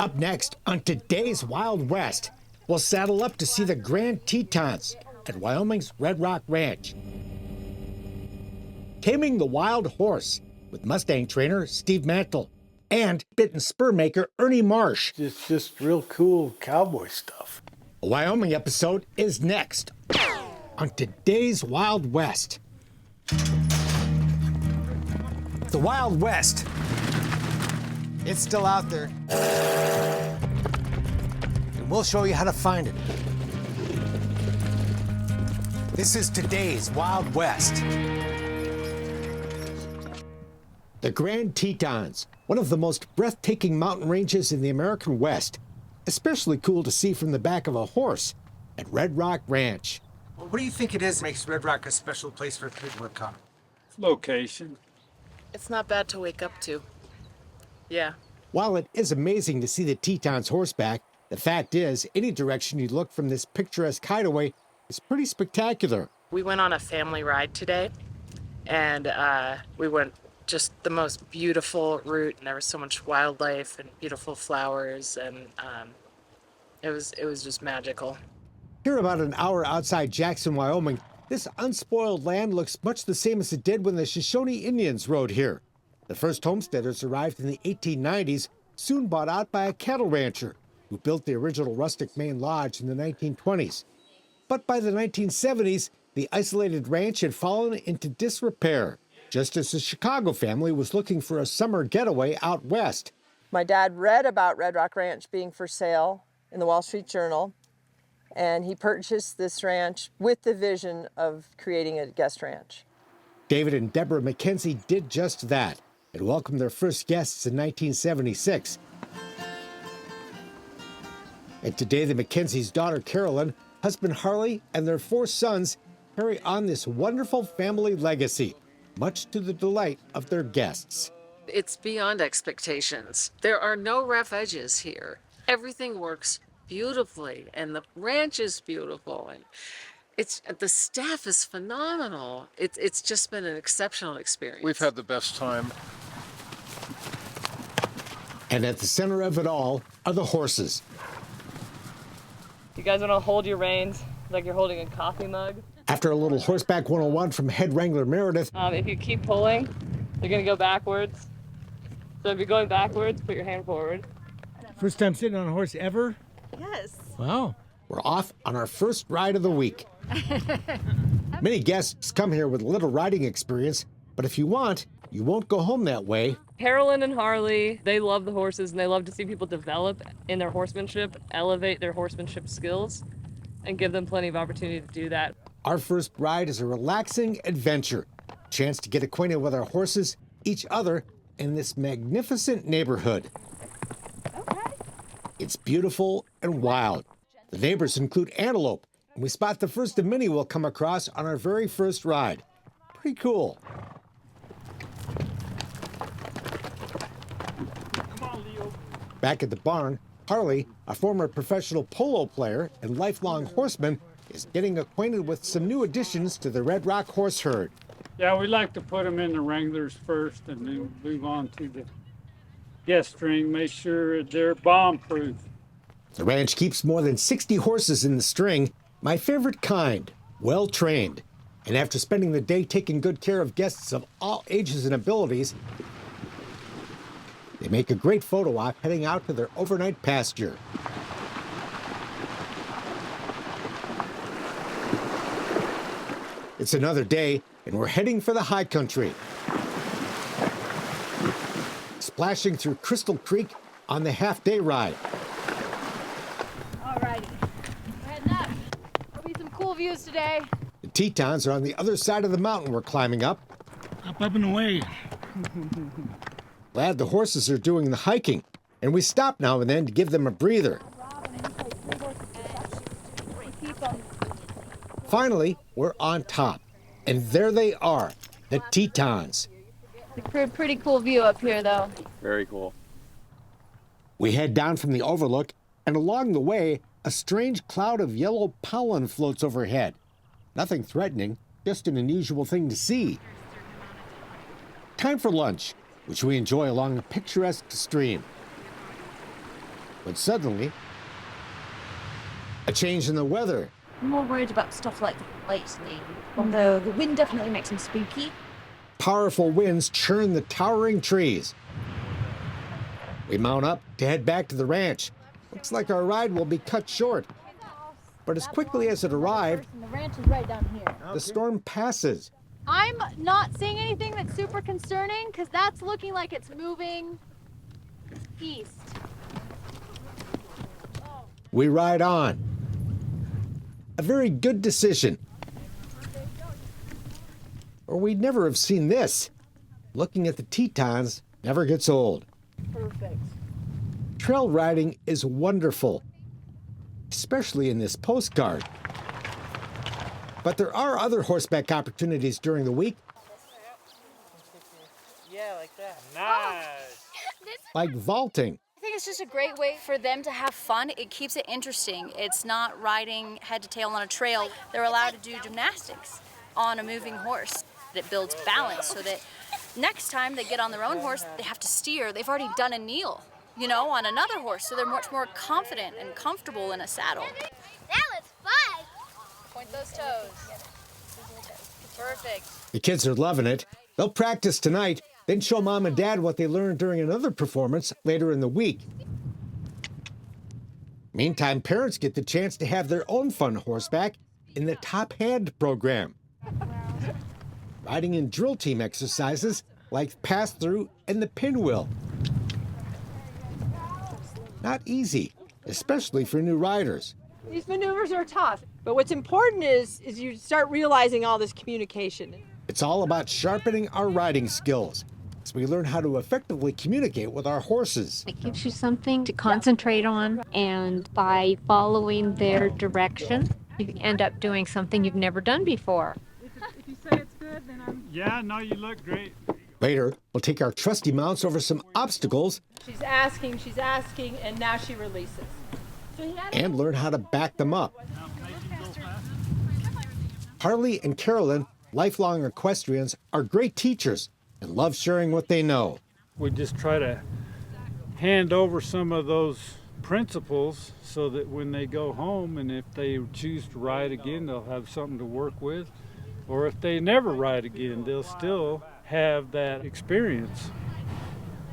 Up next on today's Wild West, we'll saddle up to see the Grand Tetons at Wyoming's Red Rock Ranch. Taming the Wild Horse with Mustang trainer Steve Mantle and bit and spur maker Ernie Marsh. It's just real cool cowboy stuff. A Wyoming episode is next on today's Wild West. The Wild West. It's still out there. And we'll show you how to find it. This is today's Wild West. The Grand Tetons, one of the most breathtaking mountain ranges in the American West. Especially cool to see from the back of a horse at Red Rock Ranch. Well, what do you think it is that makes Red Rock a special place for people to come? Location. It's not bad to wake up to. Yeah. While it is amazing to see the Tetons horseback, the fact is, any direction you look from this picturesque hideaway is pretty spectacular. We went on a family ride today, and we went just the most beautiful route, and there was so much wildlife and beautiful flowers, and it was just magical. Here about an hour outside Jackson, Wyoming, this unspoiled land looks much the same as it did when the Shoshone Indians rode here. The first homesteaders arrived in the 1890s, soon bought out by a cattle rancher who built the original rustic main lodge in the 1920s. But by the 1970s, the isolated ranch had fallen into disrepair, just as the Chicago family was looking for a summer getaway out west. My dad read about Red Rock Ranch being for sale in the Wall Street Journal, and he purchased this ranch with the vision of creating a guest ranch. David and Deborah McKenzie did just that and welcomed their first guests in 1976. And today, the McKenzie's daughter, Carolyn, husband Harley, and their 4 sons carry on this wonderful family legacy, much to the delight of their guests. It's beyond expectations. There are no rough edges here. Everything works beautifully, and the ranch is beautiful, and the staff is phenomenal. It's just been an exceptional experience. We've had the best time. And at the center of it all are the horses. You guys want to hold your reins like you're holding a coffee mug? After a little Horseback 101 from head wrangler Meredith, If you keep pulling, you're going to go backwards. So if you're going backwards, put your hand forward. first time sitting on a horse ever? Yes. Wow. We're off on our first ride of the week. Many guests come here with little riding experience, but if you want, you won't go home that way. Carolyn and Harley, they love the horses, and they love to see people develop in their horsemanship, elevate their horsemanship skills, and give them plenty of opportunity to do that. Our first ride is a relaxing adventure, chance to get acquainted with our horses, each other, and this magnificent neighborhood. Okay. It's beautiful and wild. The neighbors include antelope, and we spot the first of many we'll come across on our very first ride. Pretty cool. Back at the barn, Harley, a former professional polo player and lifelong horseman, is getting acquainted with some new additions to the Red Rock horse herd. Yeah, we like to put them in the Wranglers first and then move on to the guest string, make sure they're bomb-proof. The ranch keeps more than 60 horses in the string, my favorite kind, well-trained. And after spending the day taking good care of guests of all ages and abilities, they make a great photo op heading out to their overnight pasture. It's another day, and we're heading for the high country. Splashing through Crystal Creek on the half-day ride. All righty. We're heading up. There'll be some cool views today. The Tetons are on the other side of the mountain we're climbing up. Up and away. Glad the horses are doing the hiking, and we stop now and then to give them a breather. Finally, we're on top, and there they are, the Tetons. Pretty cool view up here, though. Very cool. We head down from the overlook, and along the way, a strange cloud of yellow pollen floats overhead. Nothing threatening, just an unusual thing to see. Time for lunch, which we enjoy along a picturesque stream. But suddenly, a change in the weather. I'm more worried about stuff like lately, although the wind definitely makes them spooky. Powerful winds churn the towering trees. We mount up to head back to the ranch. Looks like our ride will be cut short. But as quickly as it arrived, The ranch is right down here. the storm passes. I'm not seeing anything that's super concerning because that's looking like it's moving east. We ride on. A very good decision. Or we'd never have seen this. Looking at the Tetons never gets old. Perfect. Trail riding is wonderful, especially in this postcard. But there are other horseback opportunities during the week, Yeah, like that. Nice. like vaulting. I think it's just a great way for them to have fun. It keeps it interesting. It's not riding head to tail on a trail. They're allowed to do gymnastics on a moving horse. It builds balance so that next time they get on their own horse, they have to steer. They've already done a kneel, on another horse, so they're much more confident and comfortable in a saddle. That was fun. Point those toes. Perfect. The kids are loving it. They'll practice tonight, then show mom and dad what they learned during another performance later in the week. Meantime, parents get the chance to have their own fun horseback in the Top Hand program. Riding in drill team exercises like pass-through and the pinwheel. Not easy, especially for new riders. These maneuvers are tough, but what's important is you start realizing all this communication. It's all about sharpening our riding skills as we learn how to effectively communicate with our horses. It gives you something to concentrate on, and by following their direction, you end up doing something you've never done before. If you say it's good, then Yeah, no, you look great. Later, we'll take our trusty mounts over some obstacles She's asking, and now she releases. and learn how to back them up. Harley and Carolyn, lifelong equestrians, are great teachers and love sharing what they know. We just try to hand over some of those principles so that when they go home and if they choose to ride again, they'll have something to work with. Or if they never ride again, they'll still have that experience,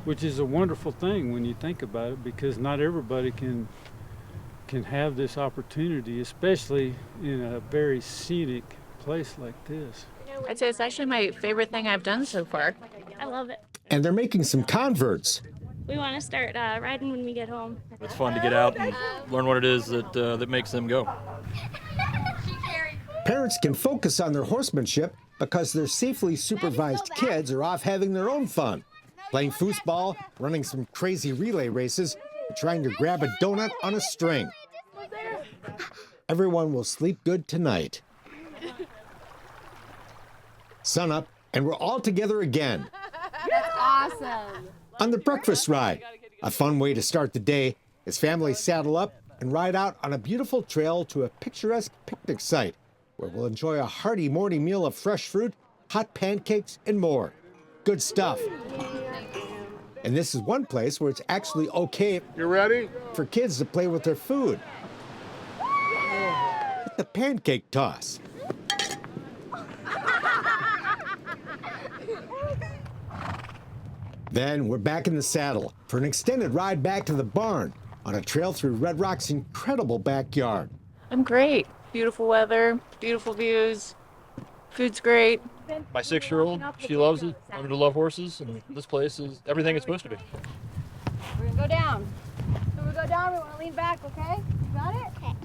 which is a wonderful thing when you think about it, because not everybody can have this opportunity, especially in a very scenic place like this. I'd say it's actually my favorite thing I've done so far. I love it. And they're making some converts. We want to start riding when we get home. It's fun to get out and learn what it is that makes them go. Parents can focus on their horsemanship because their safely supervised kids are off having their own fun, playing foosball, running some crazy relay races, and trying to grab a donut on a string. Everyone will sleep good tonight. Sun up, and we're all together again. That's awesome. On the breakfast ride, a fun way to start the day as families saddle up and ride out on a beautiful trail to a picturesque picnic site where we'll enjoy a hearty morning meal of fresh fruit, hot pancakes, and more. Good stuff. And this is one place where it's actually okay for kids to play with their food. With the pancake toss. Then we're back in the saddle for an extended ride back to the barn on a trail through Red Rock's incredible backyard. I'm great. Beautiful weather, beautiful views, food's great. My 6-year-old, she loves it. I'm to love horses, and this place is everything it's supposed to be. We're going to go down. So we go down, we want to lean back, okay? You got it? Okay.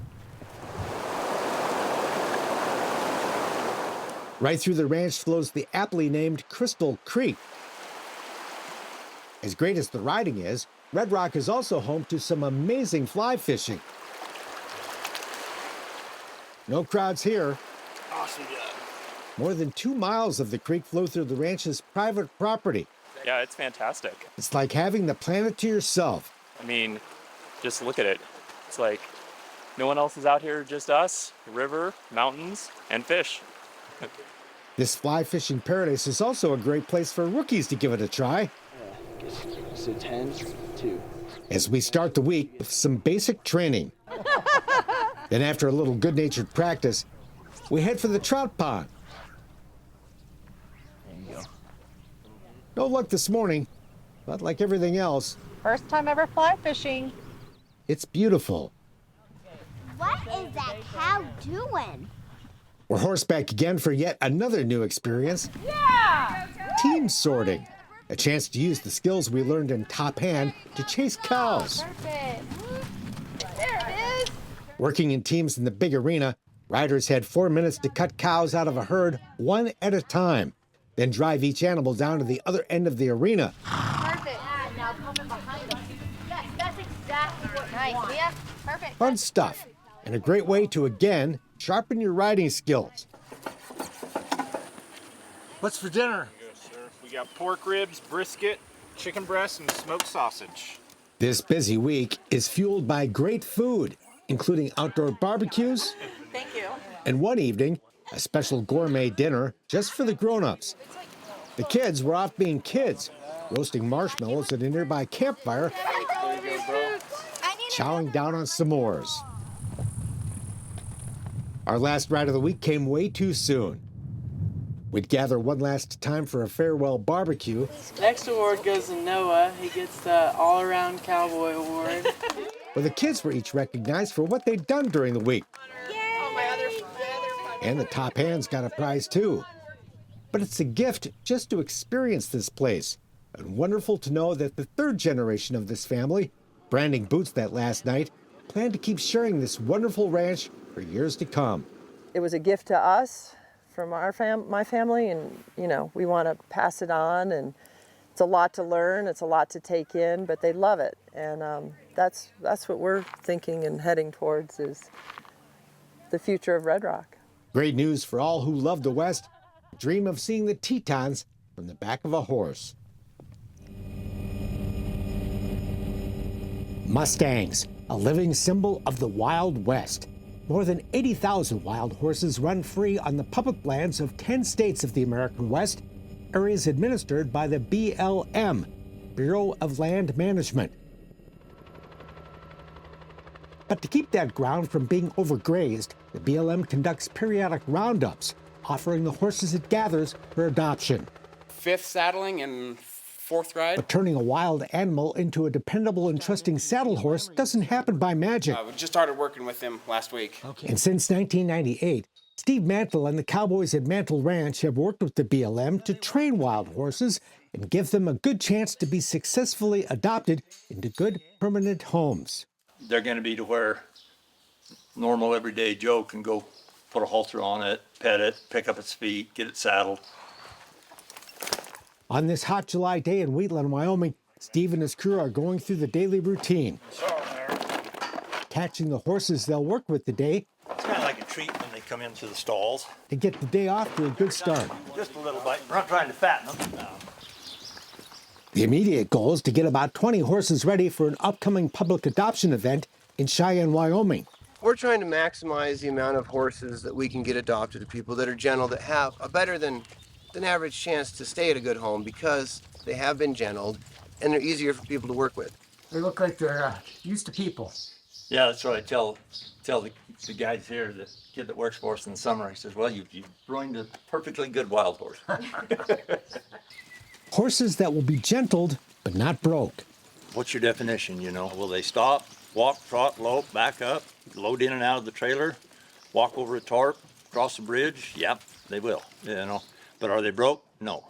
Right through the ranch flows the aptly named Crystal Creek. As great as the riding is, Red Rock is also home to some amazing fly fishing. No crowds here. Awesome job. More than 2 miles of the creek flow through the ranch's private property. Yeah, it's fantastic. It's like having the planet to yourself. I mean, just look at it. It's like no one else is out here, just us, river, mountains, and fish. This fly fishing paradise is also a great place for rookies to give it a try. So 10, 2. as we start the week with some basic training. Then after a little good-natured practice, we head for the trout pond. No luck this morning, but like everything else, First time ever fly fishing. it's beautiful. What is that cow doing? We're horseback again for yet another new experience. Yeah! Team sorting. A chance to use the skills we learned in Top Hand to chase cows. Perfect. There it is. Working in teams in the big arena, riders had 4 minutes to cut cows out of a herd one at a time, then drive each animal down to the other end of the arena. Perfect. Now coming behind us. Yes, that's exactly what we want. Yeah, perfect. Fun stuff, and a great way to, again, sharpen your riding skills. What's for dinner? Yes, sir. We got pork ribs, brisket, chicken breast, and smoked sausage. This busy week is fueled by great food, including outdoor barbecues. Thank you. And one evening, a special gourmet dinner just for the grown-ups. The kids were off being kids, roasting marshmallows at a nearby campfire, chowing down on s'mores. Our last ride of the week came way too soon. We'd gather one last time for a farewell barbecue. Next award goes to Noah. He gets the all-around cowboy award. Where the kids were each recognized for what they'd done during the week. And the top hands got a prize too. But it's a gift just to experience this place. And wonderful to know that the third generation of this family, branding boots that last night, plan to keep sharing this wonderful ranch for years to come. It was a gift to us from my family, and we want to pass it on, and it's a lot to learn, it's a lot to take in, but they love it, and that's what we're thinking and heading towards, is the future of Red Rock. Great news for all who love the West. Dream of seeing the Tetons from the back of a horse. Mustangs, a living symbol of the Wild West. More than 80,000 wild horses run free on the public lands of 10 states of the American West, areas administered by the BLM, Bureau of Land Management. But to keep that ground from being overgrazed, the BLM conducts periodic roundups, offering the horses it gathers for adoption. 5th saddling and 4th ride. But turning a wild animal into a dependable and trusting saddle horse doesn't happen by magic. We just started working with him last week. And since 1998, Steve Mantle and the Cowboys at Mantle Ranch have worked with the BLM to train wild horses and give them a good chance to be successfully adopted into good permanent homes. They're going to be to where normal everyday Joe can go put a halter on it, pet it, pick up its feet, get it saddled. On this hot July day in Wheatland, Wyoming, Steve and his crew are going through the daily routine. Catching the horses they'll work with today. It's kind of like a treat when they come into the stalls. To get the day off to a good start. Just a little bite. We're not trying to fatten them. No. The immediate goal is to get about 20 horses ready for an upcoming public adoption event in Cheyenne, Wyoming. We're trying to maximize the amount of horses that we can get adopted to people that are gentle, that have a better than average chance to stay at a good home because they have been gentled and they're easier for people to work with. They look like they're used to people. Yeah, that's what I tell the guys here, the kid that works for us in the summer. He says, well, you've ruined a perfectly good wild horse. Horses that will be gentled, but not broke. What's your definition, Will they stop, walk, trot, lope, back up, load in and out of the trailer, walk over a tarp, cross a bridge? Yep, they will, But are they broke? No.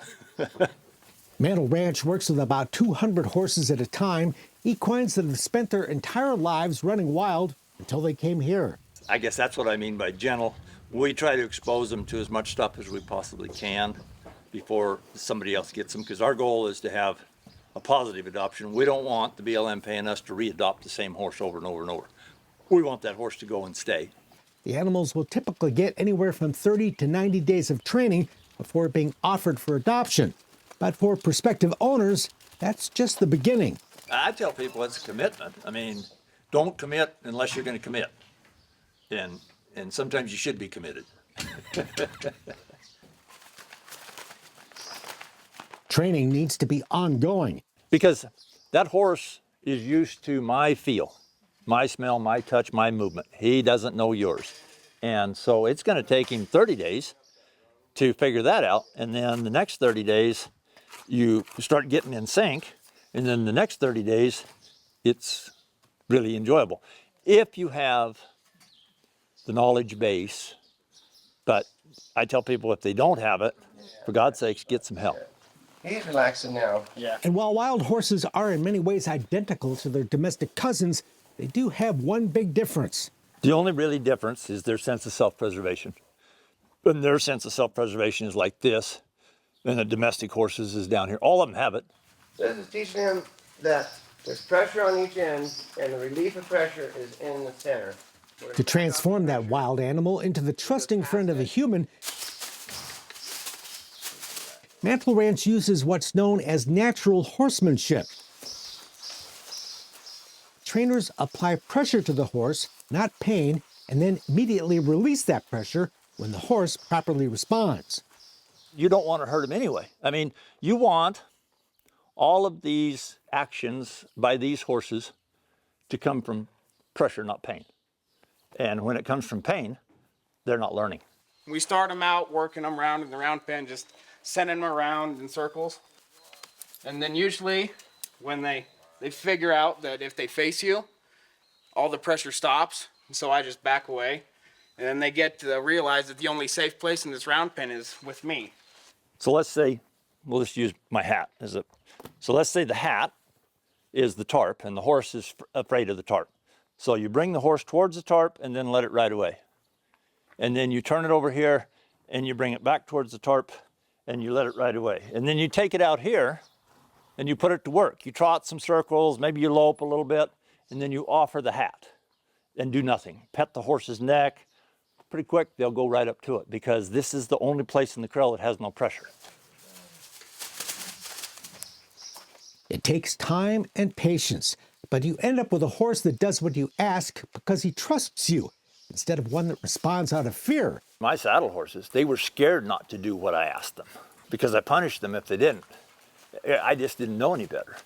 Mantle Ranch works with about 200 horses at a time, equines that have spent their entire lives running wild until they came here. I guess that's what I mean by gentle. We try to expose them to as much stuff as we possibly can before somebody else gets them, because our goal is to have a positive adoption. We don't want the BLM paying us to re-adopt the same horse over and over and over. We want that horse to go and stay. The animals will typically get anywhere from 30 to 90 days of training before being offered for adoption. But for prospective owners, that's just the beginning. I tell people it's a commitment. I mean, don't commit unless you're going to commit. And sometimes you should be committed. Training needs to be ongoing. Because that horse is used to my feel, my smell, my touch, my movement. He doesn't know yours. And so it's going to take him 30 days to figure that out. And then the next 30 days, you start getting in sync. And then the next 30 days, it's really enjoyable. If you have the knowledge base, but I tell people if they don't have it, for God's sakes, get some help. He's relaxing now. Yeah. And while wild horses are in many ways identical to their domestic cousins, they do have one big difference. The only really difference is their sense of self-preservation. And their sense of self-preservation is like this, and the domestic horses is down here. All of them have it. This is teaching him that there's pressure on each end, and the relief of pressure is in the center. To transform that wild animal into the trusting friend of a human, Mantle Ranch uses what's known as natural horsemanship. Trainers apply pressure to the horse, not pain, and then immediately release that pressure when the horse properly responds. You don't want to hurt him anyway. I mean, you want all of these actions by these horses to come from pressure, not pain. And when it comes from pain, they're not learning. We start them out working them around in the round pen, just sending them around in circles. And then usually when they figure out that if they face you, all the pressure stops. And so I just back away. And then they get to realize that the only safe place in this round pen is with me. So let's say, we'll just use my hat as a, so let's say the hat is the tarp and the horse is afraid of the tarp. So you bring the horse towards the tarp and then let it ride away. And then you turn it over here and you bring it back towards the tarp and you let it ride away. And then you take it out here and you put it to work. You trot some circles, maybe you lope a little bit, and then you offer the hat and do nothing. Pet the horse's neck. Pretty quick, they'll go right up to it because this is the only place in the corral that has no pressure. It takes time and patience, but you end up with a horse that does what you ask because he trusts you, instead of one that responds out of fear. My saddle horses, they were scared not to do what I asked them because I punished them if they didn't. I just didn't know any better.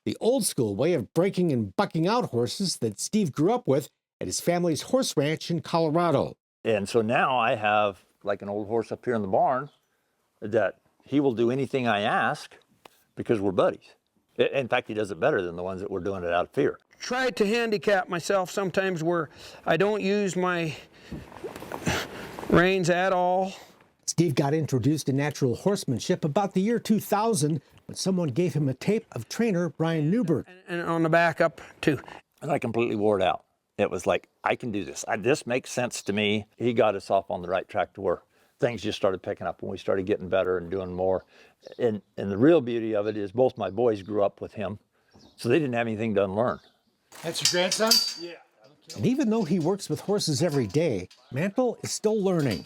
The old school way of breaking and bucking out horses that Steve grew up with at his family's horse ranch in Colorado. And so now I have like an old horse up here in the barn that he will do anything I ask because we're buddies. In fact, he does it better than the ones that were doing it out of fear. Try to handicap myself sometimes where I don't use my reins at all. Steve got introduced to natural horsemanship about the year 2000 when someone gave him a tape of trainer Brian Newbert. And on the back up too. And I completely wore it out. It was like, I can do this. This makes sense to me. He got us off on the right track to where things just started picking up and we started getting better and doing more. And the real beauty of it is both my boys grew up with him, so they didn't have anything to unlearn. That's your grandsons? Yeah. And even though he works with horses every day, Mantle is still learning.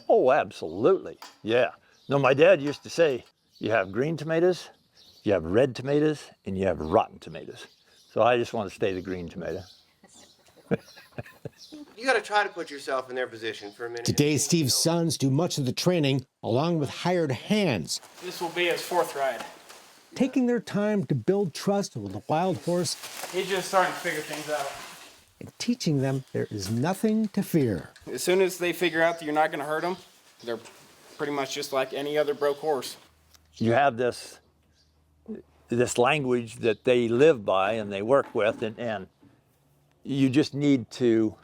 Oh, absolutely. Yeah. No, my dad used to say, you have green tomatoes, you have red tomatoes, and you have rotten tomatoes. So I just want to stay the green tomato. You got to try to put yourself in their position for a minute. Today, Steve's sons do much of the training along with hired hands, This will be his fourth ride. taking their time to build trust with a wild horse He's just starting to figure things out. and teaching them there is nothing to fear. As soon as they figure out that you're not going to hurt them, they're pretty much just like any other broke horse. You have this language that they live by and they work with, and you just need to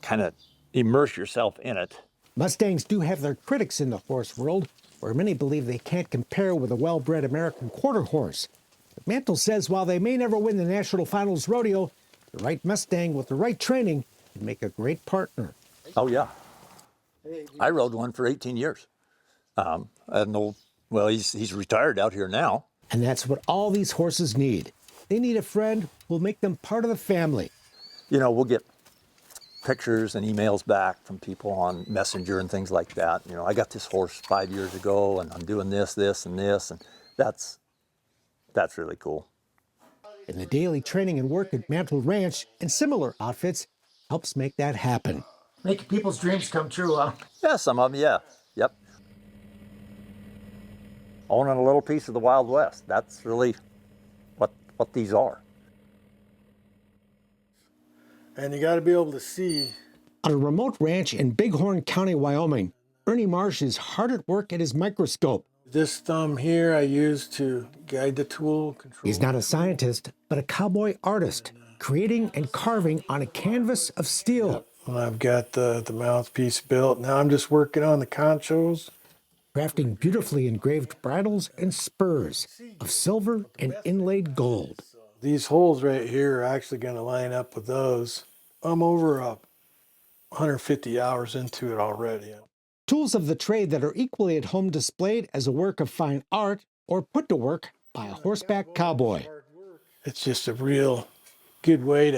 kind of immerse yourself in it. Mustangs do have their critics in the horse world, where many believe they can't compare with a well-bred American quarter horse. But Mantle says while they may never win the National Finals rodeo, the right Mustang with the right training can make a great partner. Oh, yeah. I rode one for 18 years. Well, he's retired out here now. And that's what all these horses need. They need a friend who will make them part of the family. You know, we'll get pictures and emails back from people on Messenger and things like that. You know, I got this horse 5 years ago and I'm doing this, and this, and that's really cool. And the daily training and work at Mantle Ranch and similar outfits helps make that happen. Making people's dreams come true, huh? Yeah, some of them, yeah. Yep. Owning a little piece of the Wild West, that's really what these are. And you got to be able to see. On a remote ranch in Bighorn County, Wyoming, Ernie Marsh is hard at work at his microscope. This thumb here I use to guide the tool. He's not a scientist, but a cowboy artist, creating and carving on a canvas of steel. Yep. Well, I've got the mouthpiece built. Now I'm just working on the conchos. Crafting beautifully engraved bridles and spurs of silver and inlaid gold. These holes right here are actually going to line up with those. I'm over 150 hours into it already. Tools of the trade that are equally at home displayed as a work of fine art or put to work by a horseback cowboy. It's just a real good way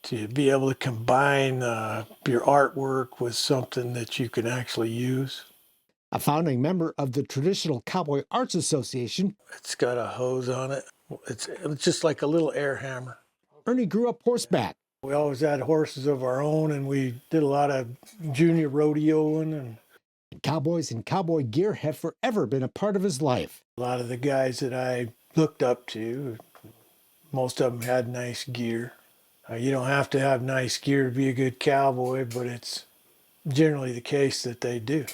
to be able to combine your artwork with something that you can actually use. A founding member of the Traditional Cowboy Arts Association. It's got a hose on it. It's just like a little air hammer. Ernie grew up horseback. We always had horses of our own, and we did a lot of junior rodeoing. And cowboys and cowboy gear have forever been a part of his life. A lot of the guys that I looked up to, most of them had nice gear. You don't have to have nice gear to be a good cowboy, but it's generally the case that they do.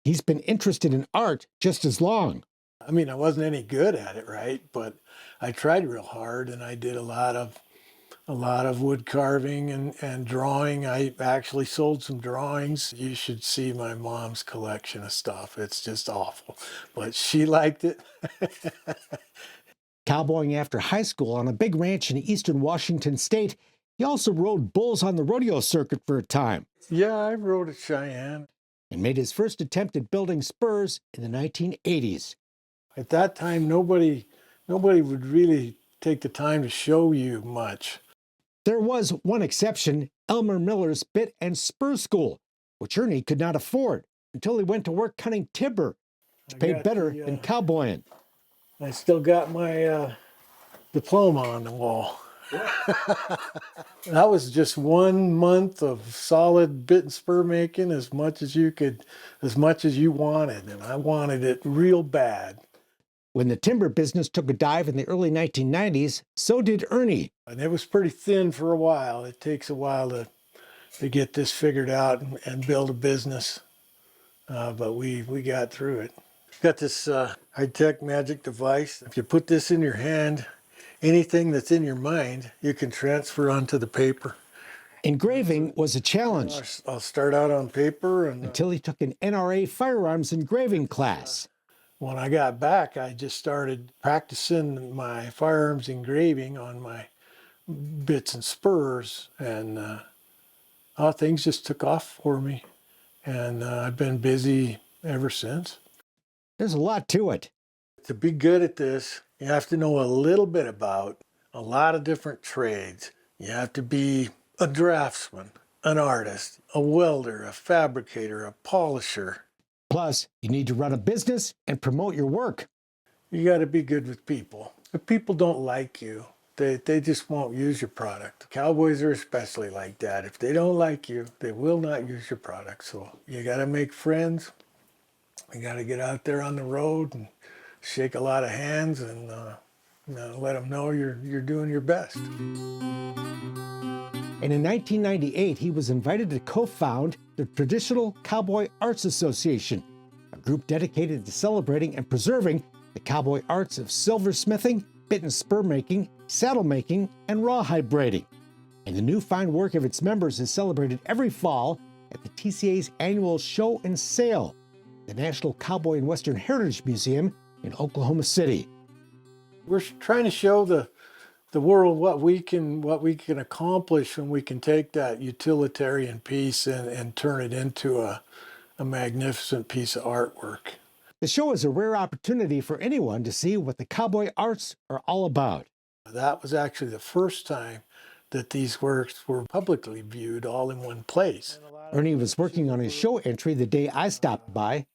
He's been interested in art just as long. I mean, I wasn't any good at it, right? But I tried real hard, and I did a lot of wood carving and drawing. I actually sold some drawings. You should see my mom's collection of stuff. It's just awful, but she liked it. Cowboying after high school on a big ranch in eastern Washington state, he also rode bulls on the rodeo circuit for a time. Yeah, I rode at Cheyenne. And made his first attempt at building spurs in the 1980s. At that time, nobody would really take the time to show you much. There was one exception, Elmer Miller's Bit and Spur School, which Ernie could not afford until he went to work cutting timber, which paid better than cowboying. I still got my diploma on the wall. That was just 1 month of solid bit and spur making, as much as you wanted, and I wanted it real bad. When the timber business took a dive in the early 1990s, so did Ernie. And it was pretty thin for a while. It takes a while to get this figured out and build a business, but we got through it. Got this high-tech magic device. If you put this in your hand, anything that's in your mind, you can transfer onto the paper. Engraving was a challenge. I'll start out on paper. Until he took an NRA firearms engraving class. When I got back, I just started practicing my firearms engraving on my bits and spurs, and things just took off for me. And I've been busy ever since. There's a lot to it. To be good at this, you have to know a little bit about a lot of different trades. You have to be a draftsman, an artist, a welder, a fabricator, a polisher. Plus, you need to run a business and promote your work. You got to be good with people. If people don't like you, they just won't use your product. Cowboys are especially like that. If they don't like you, they will not use your product. So you got to make friends. You got to get out there on the road and shake a lot of hands and let them know you're doing your best. And in 1998, he was invited to co-found the Traditional Cowboy Arts Association, a group dedicated to celebrating and preserving the cowboy arts of silversmithing, bit and spur making, saddle making, and rawhide braiding. And the new fine work of its members is celebrated every fall at the TCA's annual show and sale, the National Cowboy and Western Heritage Museum in Oklahoma City. We're trying to show the world what we can accomplish when we can take that utilitarian piece and turn it into a magnificent piece of artwork. The show is a rare opportunity for anyone to see what the cowboy arts are all about. That was actually the first time that these works were publicly viewed all in one place. Ernie was working on his show entry the day I stopped by.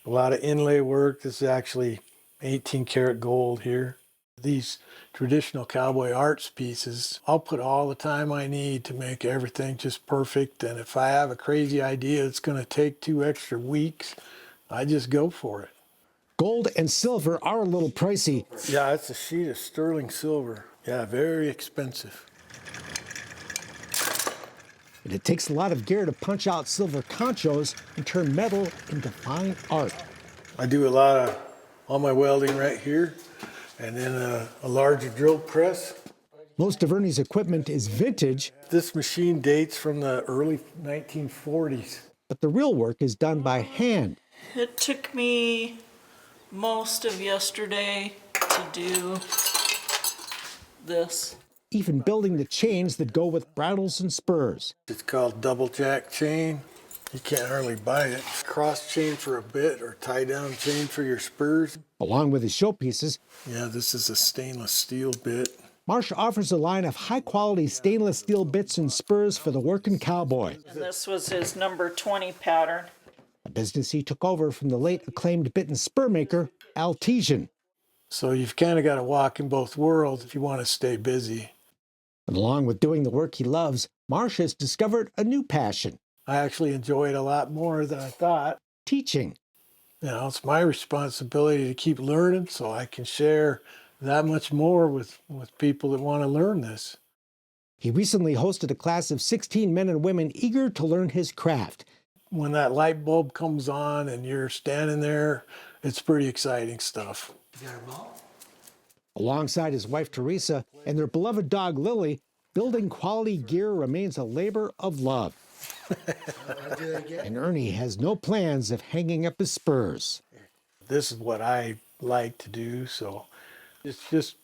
A lot of inlay work. This is actually 18 karat gold here. These traditional cowboy arts pieces, I'll put all the time I need to make everything just perfect. And if I have a crazy idea it's going to take 2 extra weeks, I just go for it. Gold and silver are a little pricey. Yeah, it's a sheet of sterling silver. Yeah, very expensive. And it takes a lot of gear to punch out silver conchos and turn metal into fine art. I do a lot of all my welding right here, and then a larger drill press. Most of Ernie's equipment is vintage. This machine dates from the early 1940s. But the real work is done by hand. It took me most of yesterday to do this. Even building the chains that go with bridles and spurs. It's called double jack chain. You can't hardly buy it. Cross chain for a bit or tie down chain for your spurs. Along with his showpieces. Yeah, this is a stainless steel bit. Marsh offers a line of high-quality stainless steel bits and spurs for the working cowboy. And this was his number 20 pattern. A business he took over from the late acclaimed bit and spur maker, Artesian. So you've kind of got to walk in both worlds if you want to stay busy. And along with doing the work he loves, Marsh has discovered a new passion. I actually enjoy it a lot more than I thought. Teaching. You know, it's my responsibility to keep learning so I can share that much more with people that want to learn this. He recently hosted a class of 16 men and women eager to learn his craft. When that light bulb comes on and you're standing there, it's pretty exciting stuff. Alongside his wife Teresa and their beloved dog Lily, building quality gear remains a labor of love. And Ernie has no plans of hanging up his spurs. This is what I like to do, so it's just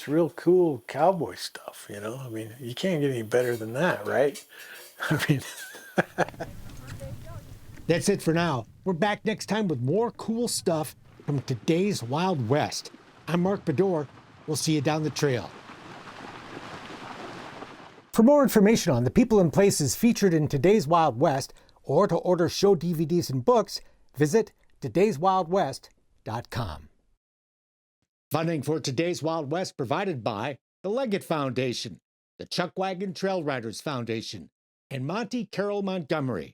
real cool cowboy stuff, you know? I mean, you can't get any better than that, right? I mean... That's it for now. We're back next time with more cool stuff from today's Wild West. I'm Mark Bedore. We'll see you down the trail. For more information on the people and places featured in today's Wild West, or to order show DVDs and books, visit todayswildwest.com. Funding for Today's Wild West provided by the Leggett Foundation, the Chuck Wagon Trail Riders Foundation, and Monty Carroll Montgomery.